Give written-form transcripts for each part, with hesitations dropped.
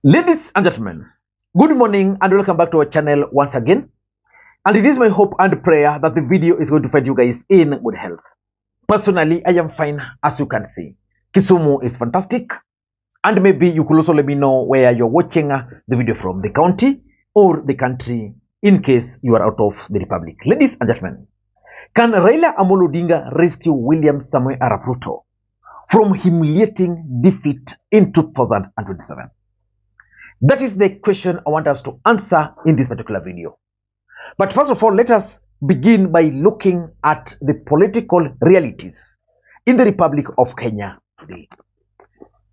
Ladies and gentlemen, good morning and welcome back to our channel once again. And it is my hope and prayer that the video is going to find you guys in good health. Personally, I am fine, as you can see. Kisumu is fantastic. And maybe you could also let me know where you're watching the video from, the county or the country, in case you are out of the republic. Ladies and gentlemen, can Raila Amolo Odinga rescue William Samoei Arap Ruto from humiliating defeat in 2027? That is the question I want us to answer in this particular video. But first of all, let us begin by looking at the political realities in the Republic of Kenya today.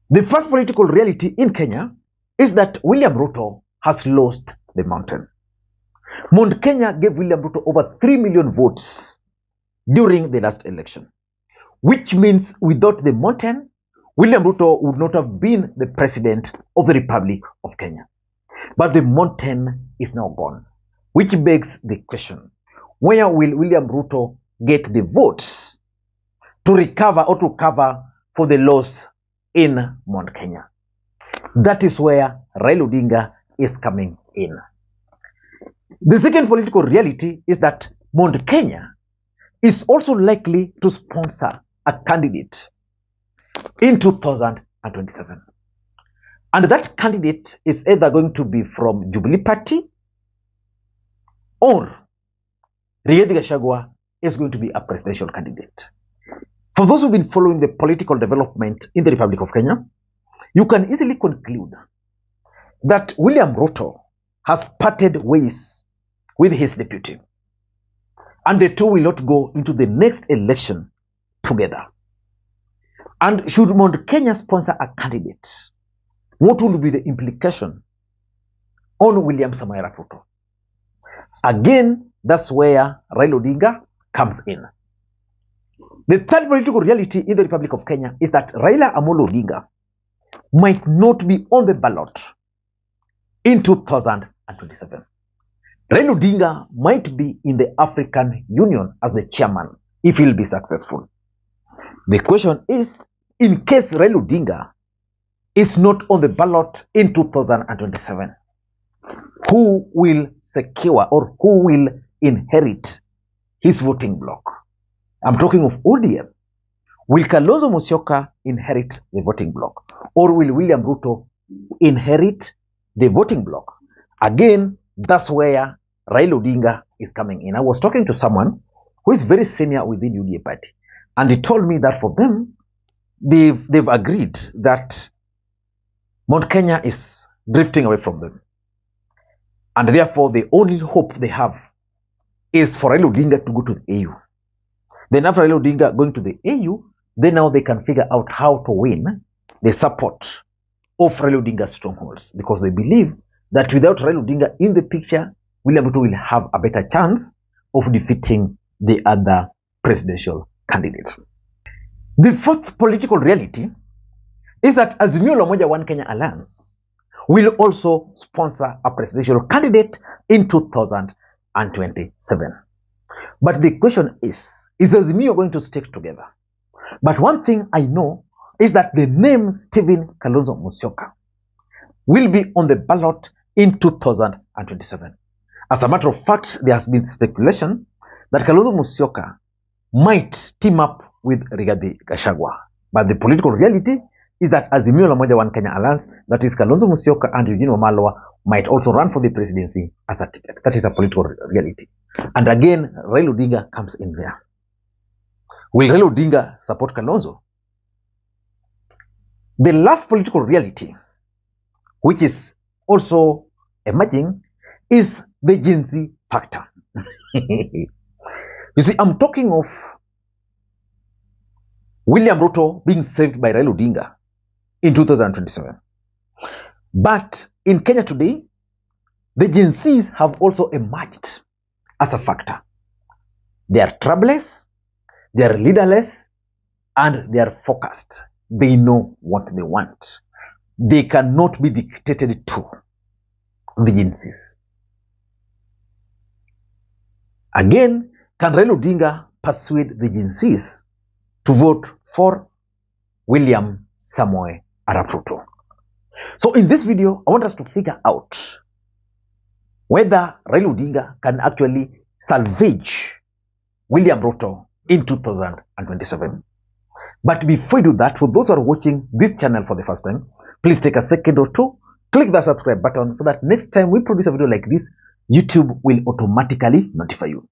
The first political reality in Kenya is that William Ruto has lost the mountain. Mount Kenya gave William Ruto over 3 million votes during the last election, which means without the mountain, William Ruto would not have been the president of the Republic of Kenya. But the mountain is now gone, which begs the question, where will William Ruto get the votes to recover or to cover for the loss in Mount Kenya? That is where Raila Odinga is coming in. The second political reality is that Mount Kenya is also likely to sponsor a candidate in 2027. And that candidate is either going to be from Jubilee Party or Rigathi Gachagua is going to be a presidential candidate. For those who've been following the political development in the Republic of Kenya, you can easily conclude that William Ruto has parted ways with his deputy, and the two will not go into the next election together. And should Mount Kenya sponsor a candidate, what will be the implication on William Samoei Arap Ruto? Again, that's where Raila Odinga comes in. The third political reality in the Republic of Kenya is that Raila Amolo Odinga might not be on the ballot in 2027. Raila Odinga might be in the African Union as the chairman if he'll be successful. The question is, in case Raila Odinga is not on the ballot in 2027, who will secure or who will inherit his voting bloc? I'm talking of ODM. Will Kalonzo Musyoka inherit the voting bloc, or will William Ruto inherit the voting bloc? Again, that's where Raila Odinga is coming in. I was talking to someone who is very senior within UDA party, and he told me that for them, they've agreed that Mount Kenya is drifting away from them. And therefore, the only hope they have is for Raila Odinga to go to the AU. Then after Raila Odinga going to the AU, then now they can figure out how to win the support of Raila Odinga's strongholds, because they believe that without Raila Odinga in the picture, William Ruto will have a better chance of defeating the other presidential candidate. The fourth political reality is that Azimio la Umoja One Kenya Alliance will also sponsor a presidential candidate in 2027. But the question is Azimio going to stick together? But one thing I know is that the name Stephen Kalonzo Musyoka will be on the ballot in 2027. As a matter of fact, there has been speculation that Kalonzo Musyoka might team up with Rigathi Gachagua. But the political reality is that Azimio la Umoja One Kenya Alliance, that is Kalonzo Musyoka and Eugene Wamalwa, might also run for the presidency as a ticket. That is a political reality. And again, Raila Odinga comes in there. Will Raila Odinga support Kalonzo? The last political reality, which is also emerging, is the Gen Z factor. You see, I'm talking of William Ruto being saved by Raila Odinga in 2027. But in Kenya today, the Gen Zs have also emerged as a factor. They are troubleless, they are leaderless, and they are focused. They know what they want. They cannot be dictated to, the Gen Zs. Again, can Raila Odinga persuade the Gen Zs to vote for William Samoei Arap Ruto? So in this video, I want us to figure out whether Raila Odinga can actually salvage William Ruto in 2027. But before you do that, for those who are watching this channel for the first time, please take a second or two, click the subscribe button so that next time we produce a video like this, YouTube will automatically notify you.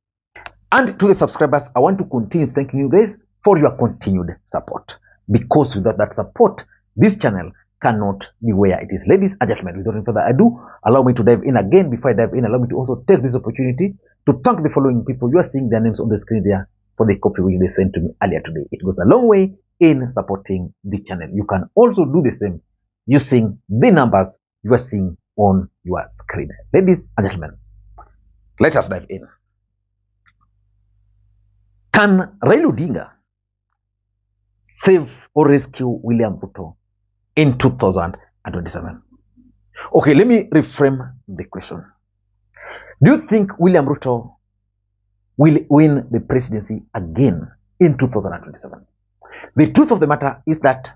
And to the subscribers, I want to continue thanking you guys for your continued support. Because without that support, this channel cannot be where it is. Ladies and gentlemen, without any further ado, allow me to dive in again. Before I dive in, allow me to also take this opportunity to thank the following people. You are seeing their names on the screen there for the copy which they sent to me earlier today. It goes a long way in supporting the channel. You can also do the same using the numbers you are seeing on your screen. Ladies and gentlemen, let us dive in. Can Raila Odinga save or rescue William Ruto in 2027? Okay, let me reframe the question. Do you think William Ruto will win the presidency again in 2027? The truth of the matter is that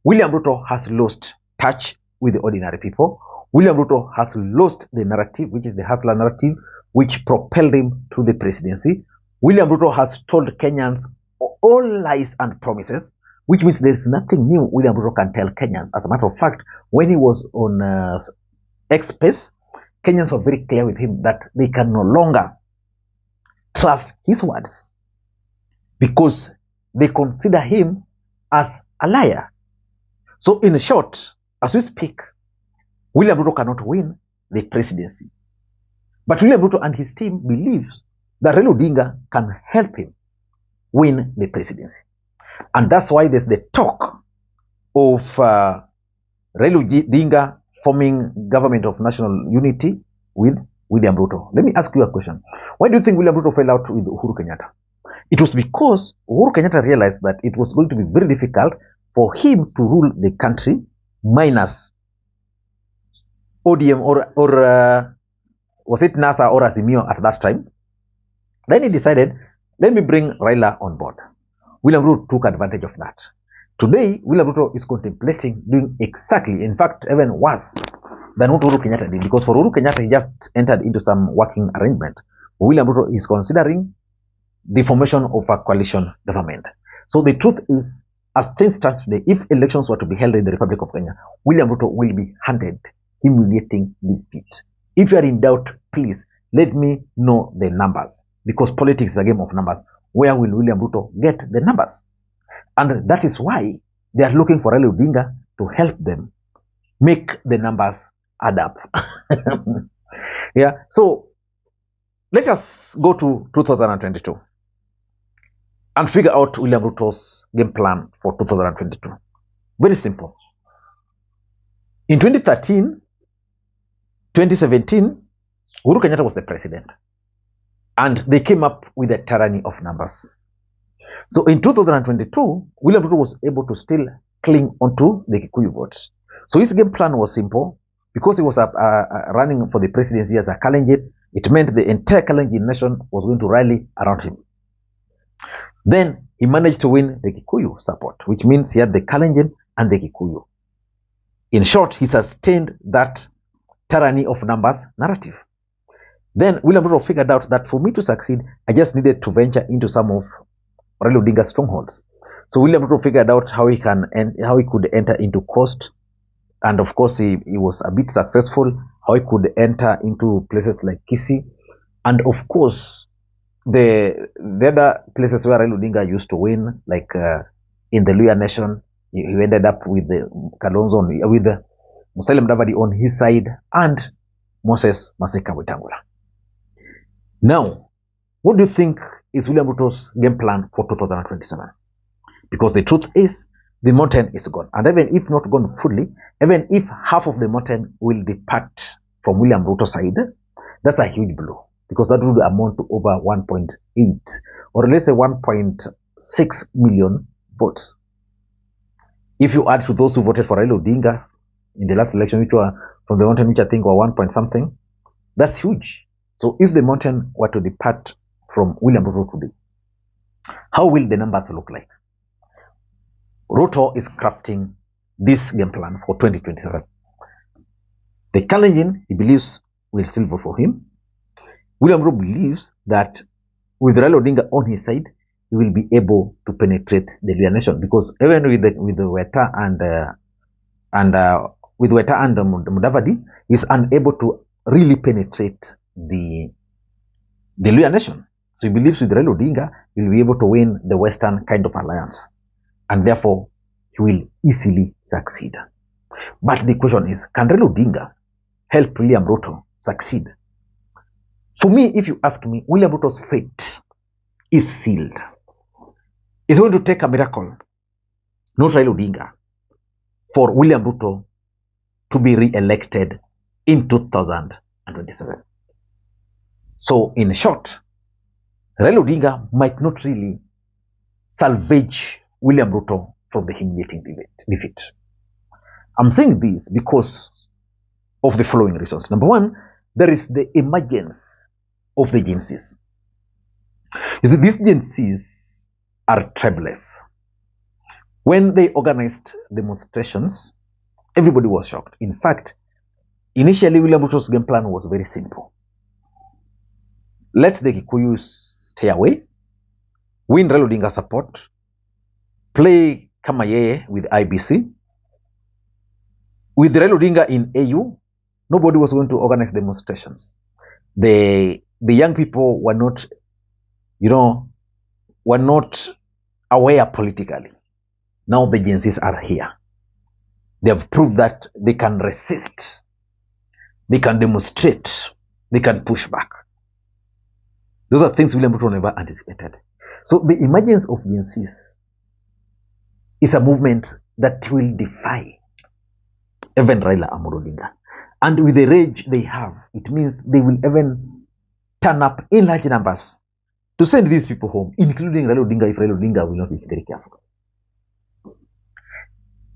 William Ruto has lost touch with the ordinary people. William Ruto has lost the narrative, which is the hustler narrative, which propelled him to the presidency. William Ruto has told Kenyans all lies and promises, which means there's nothing new William Ruto can tell Kenyans. As a matter of fact, when he was on X-Space, Kenyans were very clear with him that they can no longer trust his words because they consider him as a liar. So in short, as we speak, William Ruto cannot win the presidency. But William Ruto and his team believes that Raila Odinga can help him win the presidency. And that's why there's the talk of Raila Odinga forming government of national unity with William Ruto. Let me ask you a question. Why do you think William Ruto fell out with Uhuru Kenyatta? It was because Uhuru Kenyatta realized that it was going to be very difficult for him to rule the country minus ODM or was it NASA or Azimio at that time? Then he decided, let me bring Raila on board. William Ruto took advantage of that. Today, William Ruto is contemplating doing exactly, in fact, even worse than what Uhuru Kenyatta did. Because for Uhuru Kenyatta, he just entered into some working arrangement. William Ruto is considering the formation of a coalition government. So the truth is, as things stand today, if elections were to be held in the Republic of Kenya, William Ruto will be handed humiliating defeat. If you are in doubt, please let me know the numbers. Because politics is a game of numbers. Where will William Ruto get the numbers? And that is why they are looking for Raila Odinga to help them make the numbers add up. Yeah. So let us go to 2022 and figure out William Ruto's game plan for 2022. Very simple. In 2013, 2017, Uhuru Kenyatta was the president. And they came up with a tyranny of numbers. So in 2022, William Ruto was able to still cling onto the Kikuyu votes. So his game plan was simple. Because he was running for the presidency as a Kalenjin, it meant the entire Kalenjin nation was going to rally around him. Then he managed to win the Kikuyu support, which means he had the Kalenjin and the Kikuyu. In short, he sustained that tyranny of numbers narrative. Then William Ruto figured out that for me to succeed, I just needed to venture into some of Raila Odinga's strongholds. So William Ruto figured out how he could enter into Coast, and of course he was a bit successful. How he could enter into places like Kisii, and of course the other places where Raila Odinga used to win, like in the Luhya Nation, he ended up with the Kalonzo, with the Musalia Mudavadi on his side, and Moses Masika Wetangula. Now, what do you think is William Ruto's game plan for 2027? Because the truth is, the mountain is gone. And even if not gone fully, even if half of the mountain will depart from William Ruto's side, that's a huge blow. Because that would amount to over 1.8 or let's say 1.6 million votes. If you add to those who voted for Raila Odinga in the last election, which were from the mountain, which I think were 1 point something, that's huge. So if the mountain were to depart from William Ruto today, how will the numbers look like? Ruto is crafting this game plan for 2027. The Kalenjin, he believes, will still vote for him. William Ruto believes that with Raila Odinga on his side, he will be able to penetrate the Luhya nation, because even with the Weta and Mudavadi, is unable to really penetrate the Luhya nation. So he believes with Raila Odinga, he will be able to win the Western kind of alliance, and therefore he will easily succeed. But the question is, can Raila Odinga help William Ruto succeed? For me, if you ask me, William Ruto's fate is sealed. It's going to take a miracle, not Raila Odinga, for William Ruto to be re-elected in 2027. So, in short, Raila Odinga might not really salvage William Ruto from the humiliating defeat. I'm saying this because of the following reasons. Number one, there is the emergence of the Gen Zs. You see, these Gen Zs are tribeless. When they organized demonstrations, everybody was shocked. In fact, initially William Ruto's game plan was very simple. Let the Kikuyus stay away, win Raila Odinga support, play kama yeye with IBC. With Raila Odinga in AU, nobody was going to organize demonstrations. The young people were not, were not aware politically. Now the Gen Zs are here. They have proved that they can resist, they can demonstrate, they can push back. Those are things William Ruto never anticipated. So the emergence of Gen Zs is a movement that will defy even Raila and Odinga. And with the rage they have, it means they will even turn up in large numbers to send these people home, including Raila Odinga, if Raila Odinga will not be very careful.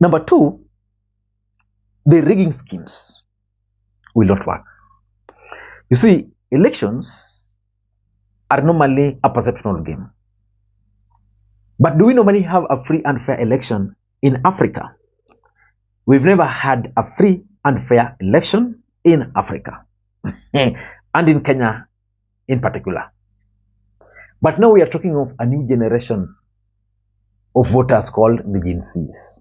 Number two, the rigging schemes will not work. You see, elections are normally a perceptual game. But do we normally have a free and fair election in Africa? We've never had a free and fair election in Africa and in Kenya in particular. But now we are talking of a new generation of voters called the Gen Zs.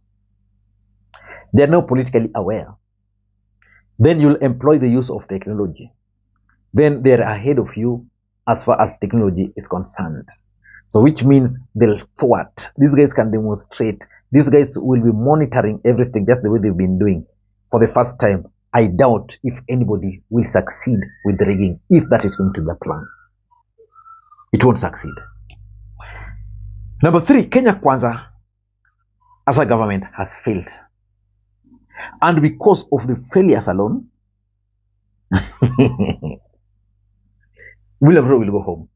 They are now politically aware. Then you'll employ the use of technology. Then they're ahead of you as far as technology is concerned. So which means they'll thwart. These guys can demonstrate. These guys will be monitoring everything just the way they've been doing for the first time. I doubt if anybody will succeed with the rigging, if that is going to be the plan. It won't succeed. Number three, Kenya Kwanza as a government has failed. And because of the failures alone, William Ruto will go home.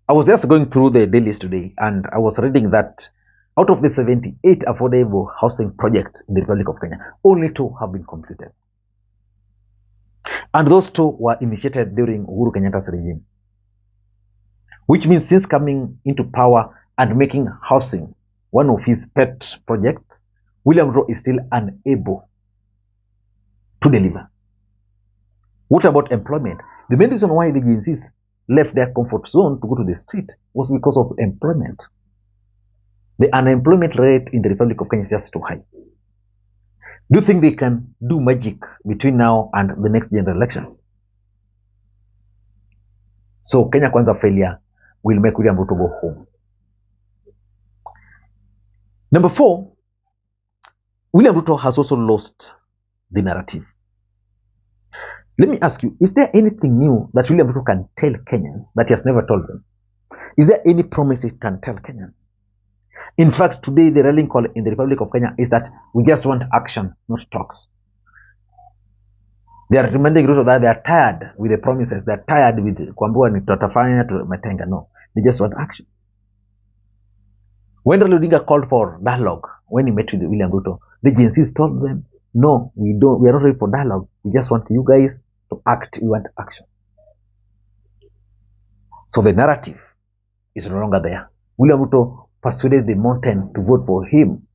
I was just going through the dailies today and I was reading that out of the 78 affordable housing projects in the Republic of Kenya, only 2 have been completed. And those 2 were initiated during Uhuru Kenyatta's regime. Which means since coming into power and making housing one of his pet projects, William Ruto is still unable to deliver. What about employment? The main reason why the Gen Zs left their comfort zone to go to the street was because of employment. The unemployment rate in the Republic of Kenya is just too high. Do you think they can do magic between now and the next general election? So Kenya Kwanza failure will make William Ruto go home. Number 4, William Ruto has also lost the narrative. Let me ask you, is there anything new that William Ruto can tell Kenyans that he has never told them? Is there any promise he can tell Kenyans? In fact, today the rallying call in the Republic of Kenya is that we just want action, not talks. They are reminding Ruto that they are tired with the promises. They are tired with kuambiwa ni tutafanya tumetenga. No, they just want action. When Raila Odinga called for dialogue, when he met with William Ruto, the Gen Zs told them, no, we are not ready for dialogue. We just want you guys to act. We want action. So the narrative is no longer there. William Ruto persuaded the mountain to vote for him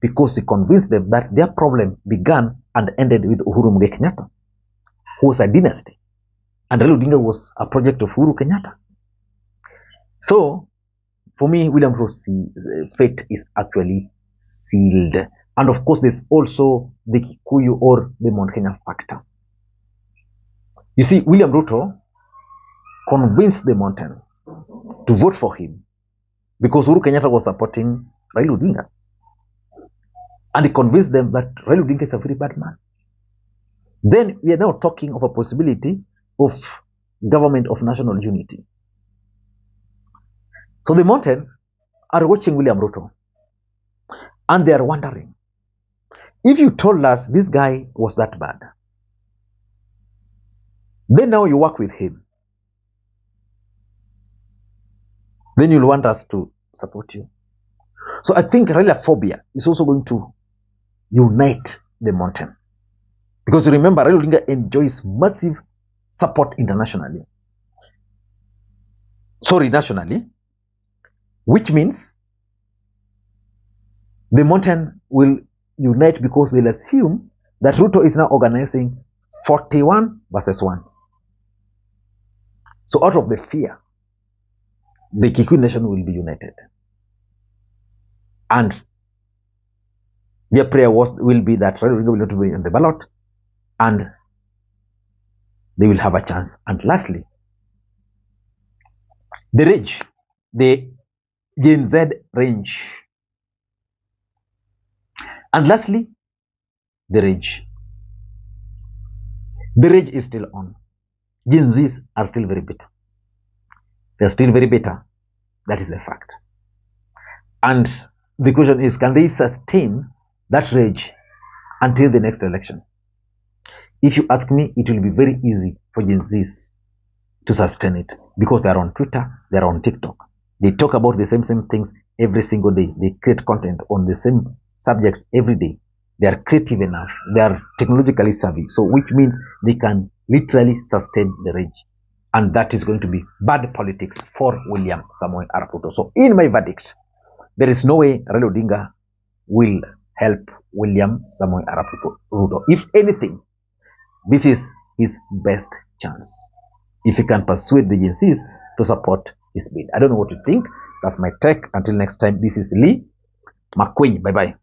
because he convinced them that their problem began and ended with Uhuru Kenyatta. was a dynasty. And Raila Odinga was a project of Uhuru Kenyatta. So, for me, William Ruto's fate is actually sealed. And of course, there's also the Kikuyu or the Mount Kenya factor. You see, William Ruto convinced the mountain to vote for him because Uhuru Kenyatta was supporting Raila Odinga. And he convinced them that Raila Odinga is a very bad man. Then we are now talking of a possibility of government of national unity. So the mountain are watching William Ruto and they are wondering, if you told us this guy was that bad, then now you work with him, then you'll want us to support you. So I think Raila phobia is also going to unite the mountain. Because remember, Raila Odinga enjoys massive support internationally. Sorry, nationally. Which means the mountain will unite because they'll assume that Ruto is now organizing 41 versus 1. So out of the fear, the Kikuyu nation will be united. And their prayer will be that Raila Odinga will not be in the ballot and they will have a chance. And lastly, the rage, the Gen Z range. And lastly, the rage. The rage is still on. Gen Zs are still very bitter. They are still very bitter. That is a fact. And the question is, can they sustain that rage until the next election? If you ask me, it will be very easy for Gen Zs to sustain it because they are on Twitter, they are on TikTok. They talk about the same things every single day. They create content on the same subjects every day. They are creative enough. They are technologically savvy. So which means they can literally sustain the rage. And that is going to be bad politics for William Samoei Arap Ruto. So in my verdict, there is no way Raila Odinga will help William Samoei Arap Ruto. If anything, this is his best chance. If he can persuade the Gen Zs to support his bid. I don't know what you think. That's my take. Until next time, this is Lee Makwiny. Bye-bye.